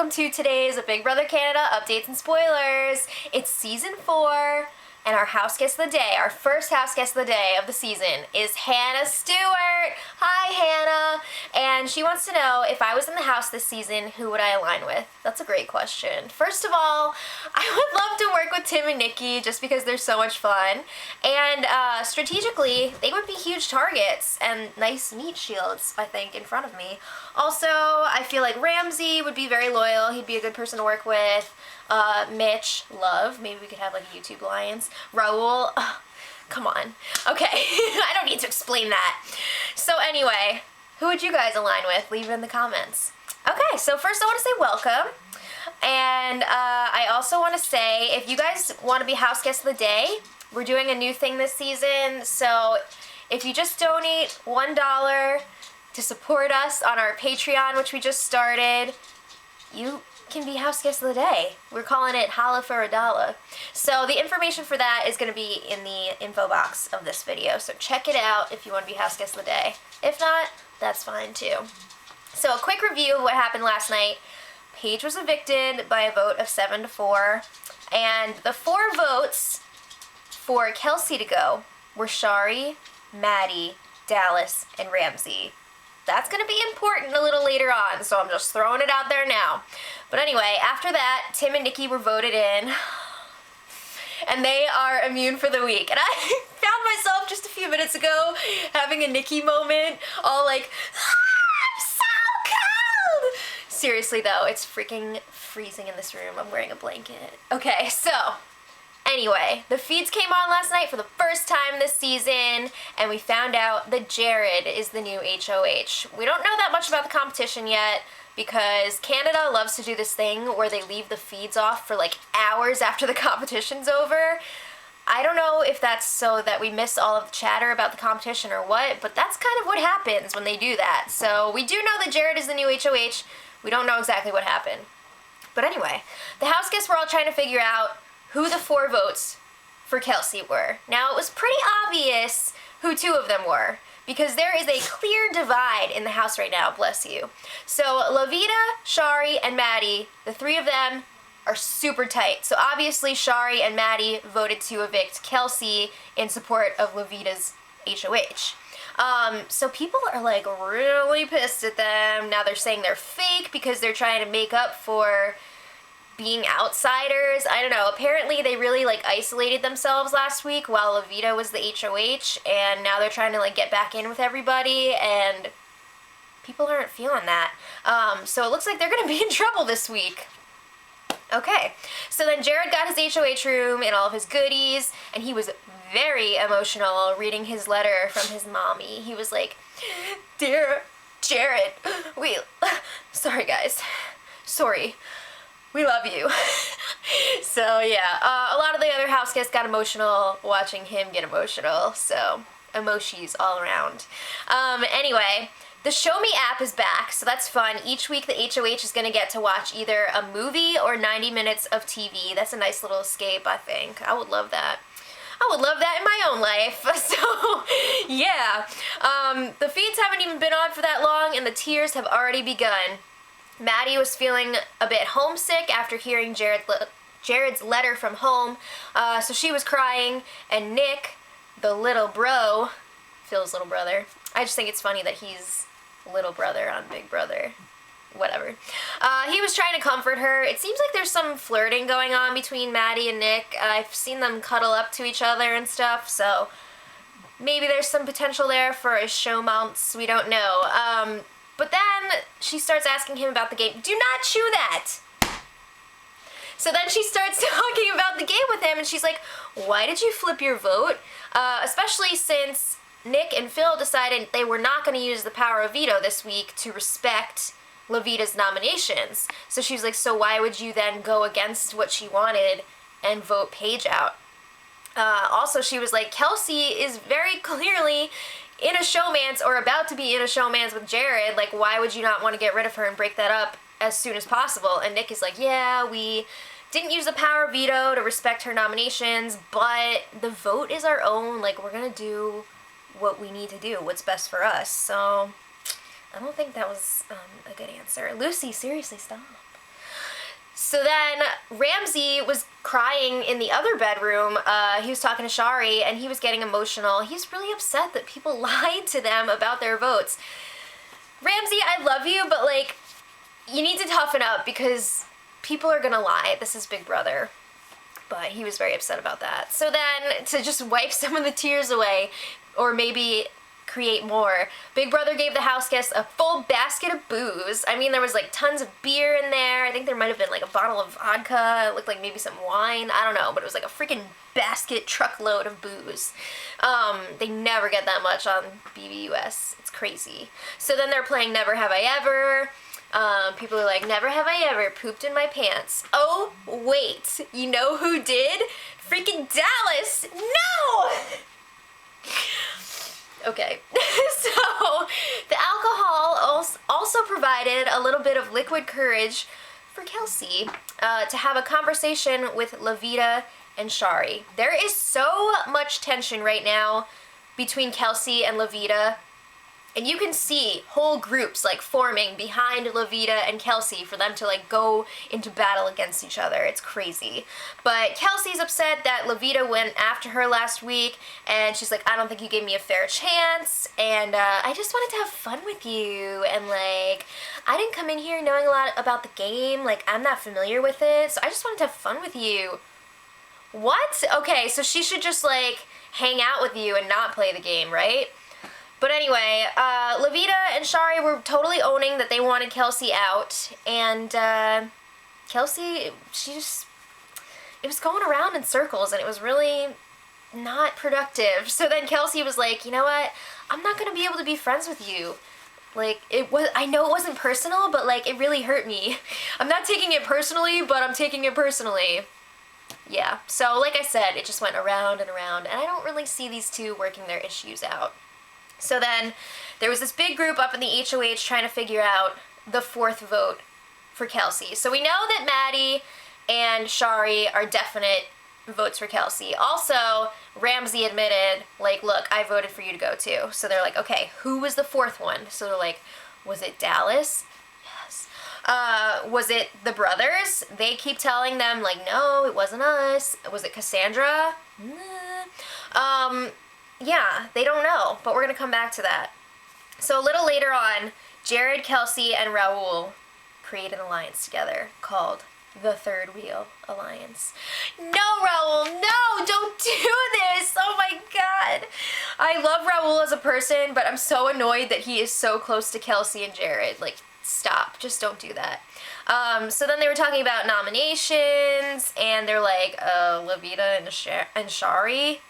welcome to today's Big Brother Canada updates and spoilers. It's season 4, and our house guest of the day, our first house guest of the day of the season, is Hannah Stewart. Hi, Hannah. And she wants to know, if I was in the house this season, who would I align with? That's a great question. First of all, I would love to work with Tim and Nikki just because they're so much fun. And strategically, they would be huge targets and nice meat shields, I think, in front of me. Also, I feel like Ramsey would be very loyal. He'd be a good person to work with. Mitch, love. Maybe we could have like a YouTube alliance. Raul, come on. Okay, I don't need to explain that. So anyway, who would you guys align with? Leave it in the comments. Okay, so first I want to say welcome. And I also want to say, if you guys want to be house guest of the day, we're doing a new thing this season. So if you just donate $1 to support us on our Patreon, which we just started, you can be house guest of the day. We're calling it Holla for a Dollar. So the information for that is going to be in the info box of this video. So check it out if you want to be house guest of the day. If not, that's fine too. So a quick review of what happened last night. Paige was evicted by a vote of 7-4. And the 4 votes for Kelsey to go were Shari, Maddie, Dallas, and Ramsey. That's going to be important a little later on, so I'm just throwing it out there now. But anyway, after that, Tim and Nikki were voted in, and they are immune for the week. And I found myself just a few minutes ago having a Nikki moment, all like, I'm so cold! Seriously though, it's freaking freezing in this room. I'm wearing a blanket. Okay, so anyway, the feeds came on last night for the first time this season, and we found out that Jared is the new HOH. We don't know that much about the competition yet, because Canada loves to do this thing where they leave the feeds off for like hours after the competition's over. I don't know if that's so that we miss all of the chatter about the competition or what, but that's kind of what happens when they do that. So we do know that Jared is the new HOH. We don't know exactly what happened. But anyway, the house guests were all trying to figure out who the 4 votes for Kelsey were. Now, it was pretty obvious who 2 of them were, because there is a clear divide in the house right now, bless you. So, Lavita, Shari, and Maddie, the 3 of them are super tight. So obviously, Shari and Maddie voted to evict Kelsey in support of Lavita's HOH. So people are like really pissed at them. Now they're saying they're fake because they're trying to make up for being outsiders. I don't know. Apparently they really like isolated themselves last week while Lavita was the HOH, and now they're trying to like get back in with everybody, and people aren't feeling that. So it looks like they're gonna be in trouble this week. Okay, so then Jared got his HOH room and all of his goodies, and he was very emotional reading his letter from his mommy. He was like, "Dear Jared, sorry guys, sorry. We love you." So yeah, a lot of the other house guests got emotional watching him get emotional, so emojis all around. Anyway, the Show Me app is back, so that's fun. Each week the HOH is going to get to watch either a movie or 90 minutes of TV. That's a nice little escape, I think. I would love that. I would love that in my own life. So, yeah. The feeds haven't even been on for that long, and the tears have already begun. Maddie was feeling a bit homesick after hearing Jared's letter from home, so she was crying, and Nick, the little bro, Phil's little brother, I just think it's funny that he's little brother on Big Brother. Whatever. He was trying to comfort her. It seems like there's some flirting going on between Maddie and Nick. I've seen them cuddle up to each other and stuff, so maybe there's some potential there for a showmance. We don't know. But then she starts asking him about the game. Do not chew that! So then she starts talking about the game with him, and she's like, why did you flip your vote? Especially since Nick and Phil decided they were not going to use the power of veto this week to respect Lavita's nominations. So she was like, so why would you then go against what she wanted and vote Paige out? Also, she was like, Kelsey is very clearly in a showmance or about to be in a showmance with Jared. Like, why would you not want to get rid of her and break that up as soon as possible? And Nick is like, yeah, we didn't use the power of veto to respect her nominations, but the vote is our own. Like, we're going to do what we need to do, what's best for us. So I don't think that was a good answer. Lucy, seriously, stop. So then Ramsey was crying in the other bedroom. He was talking to Shari, and he was getting emotional. He's really upset that people lied to them about their votes. Ramsey, I love you, but like, you need to toughen up because people are gonna lie. This is Big Brother. But he was very upset about that. So then, to just wipe some of the tears away, or maybe create more, Big Brother gave the house guests a full basket of booze. I mean, there was like tons of beer in there. I think there might have been like a bottle of vodka. It looked like maybe some wine. I don't know, but it was like a freaking basket truckload of booze. They never get that much on BBUS. It's crazy. So then they're playing Never Have I Ever. People are like, never have I ever pooped in my pants. Oh, wait. You know who did? Freaking Dallas! No! Okay. So, the alcohol also provided a little bit of liquid courage for Kelsey to have a conversation with Lavita and Shari. There is so much tension right now between Kelsey and Lavita. And you can see whole groups like forming behind Lavita and Kelsey for them to like go into battle against each other. It's crazy. But Kelsey's upset that Lavita went after her last week, and she's like, I don't think you gave me a fair chance, and I just wanted to have fun with you, and like, I didn't come in here knowing a lot about the game, like, I'm not familiar with it, so I just wanted to have fun with you. What? Okay, so she should just like hang out with you and not play the game, right? But anyway, Lavita and Shari were totally owning that they wanted Kelsey out, and Kelsey, it was going around in circles, and it was really not productive. So then Kelsey was like, you know what, I'm not going to be able to be friends with you. Like, I know it wasn't personal, but like, it really hurt me. I'm not taking it personally, but I'm taking it personally. Yeah, so like I said, it just went around and around, and I don't really see these two working their issues out. So then there was this big group up in the HOH trying to figure out the fourth vote for Kelsey. So we know that Maddie and Shari are definite votes for Kelsey. Also, Ramsey admitted, like, look, I voted for you to go too. So they're like, okay, who was the fourth one? So they're like, was it Dallas? Yes. Was it the brothers? They keep telling them, like, no, it wasn't us. Was it Cassandra? Nah. Yeah, they don't know, but we're going to come back to that. So a little later on, Jared, Kelsey, and Raul create an alliance together called the Third Wheel Alliance. No, Raul, no, don't do this. Oh my God. I love Raul as a person, but I'm so annoyed that he is so close to Kelsey and Jared. Like, stop, just don't do that. So then they were talking about nominations, and they're like, Lavita and Shari.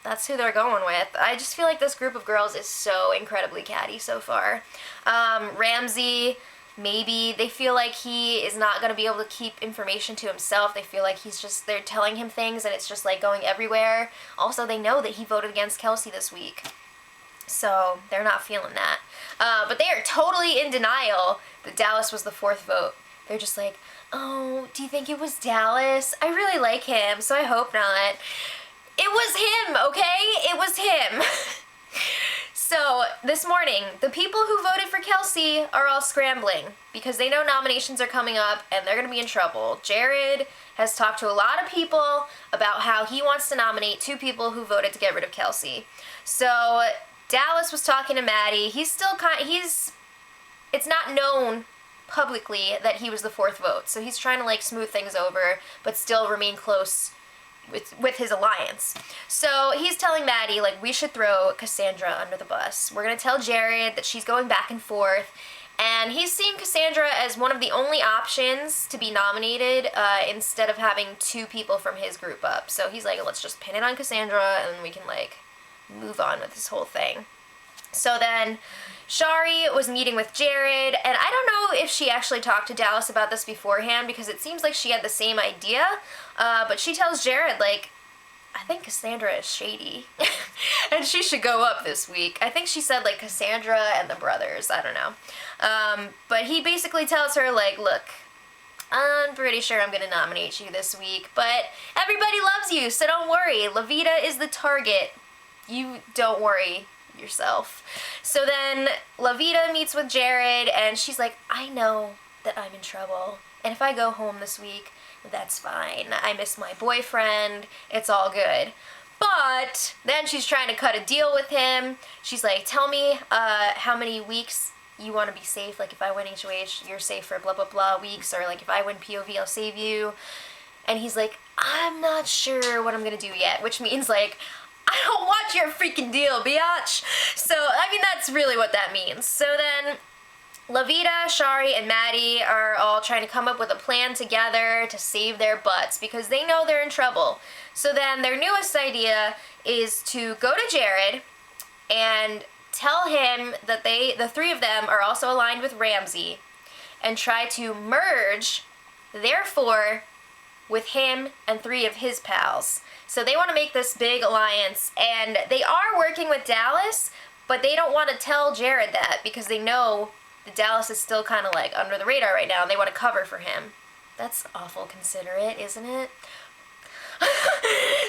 That's who they're going with. I just feel like this group of girls is so incredibly catty so far. Ramsey, maybe they feel like he is not going to be able to keep information to himself. They feel like they're telling him things and it's just like going everywhere. Also, they know that he voted against Kelsey this week. So they're not feeling that. But they are totally in denial that Dallas was the fourth vote. They're just like, oh, do you think it was Dallas? I really like him, so I hope not. It was him, okay? It was him. So, this morning, the people who voted for Kelsey are all scrambling because they know nominations are coming up and they're going to be in trouble. Jared has talked to a lot of people about how he wants to nominate 2 people who voted to get rid of Kelsey. So, Dallas was talking to Maddie. It's not known publicly that he was the fourth vote. So, he's trying to, like, smooth things over, but still remain close with his alliance. So he's telling Maddie, like, we should throw Cassandra under the bus. We're going to tell Jared that she's going back and forth, and he's seeing Cassandra as one of the only options to be nominated instead of having 2 people from his group up. So he's like, let's just pin it on Cassandra and then we can, like, move on with this whole thing. So then Shari was meeting with Jared, and I don't know if she actually talked to Dallas about this beforehand because it seems like she had the same idea, but she tells Jared, like, I think Cassandra is shady, and she should go up this week. I think she said, like, Cassandra and the brothers, I don't know. But he basically tells her, like, look, I'm pretty sure I'm going to nominate you this week, but everybody loves you, so don't worry. Lavita is the target. You don't worry yourself. So then Lavita meets with Jared, and she's like, I know that I'm in trouble, And if I go home this week, that's fine. I miss my boyfriend. It's all good. But then she's trying to cut a deal with him. She's like, tell me how many weeks you want to be safe. Like, if I win HOH, you're safe for blah, blah, blah weeks. Or, like, if I win POV, I'll save you. And he's like, I'm not sure what I'm going to do yet. Which means, like, I don't want your freaking deal, biatch. So, I mean, that's really what that means. So then Lavita, Shari, and Maddie are all trying to come up with a plan together to save their butts because they know they're in trouble. So then their newest idea is to go to Jared and tell him that the three of them are also aligned with Ramsey and try to merge their four with him and three of his pals. So they want to make this big alliance, and they are working with Dallas, but they don't want to tell Jared that because they know that Dallas is still kind of like under the radar right now and they want to cover for him. That's awful considerate, isn't it?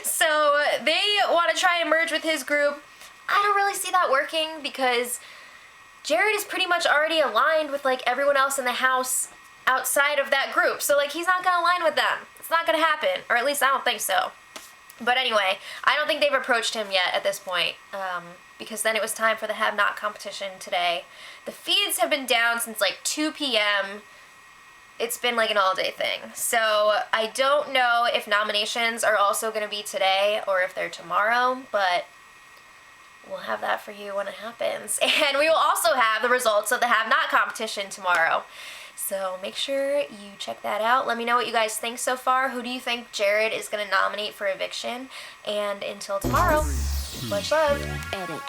So they want to try and merge with his group. I don't really see that working because Jared is pretty much already aligned with like everyone else in the house outside of that group. So like he's not going to align with them. It's not going to happen, or at least I don't think so. But anyway, I don't think they've approached him yet at this point, because then it was time for the Have Not competition today. The feeds have been down since like 2 p.m. It's been like an all-day thing. So I don't know if nominations are also going to be today or if they're tomorrow, but we'll have that for you when it happens. And we will also have the results of the Have Not competition tomorrow. So make sure you check that out. Let me know what you guys think so far. Who do you think Jared is going to nominate for eviction? And until tomorrow, much love. Edit.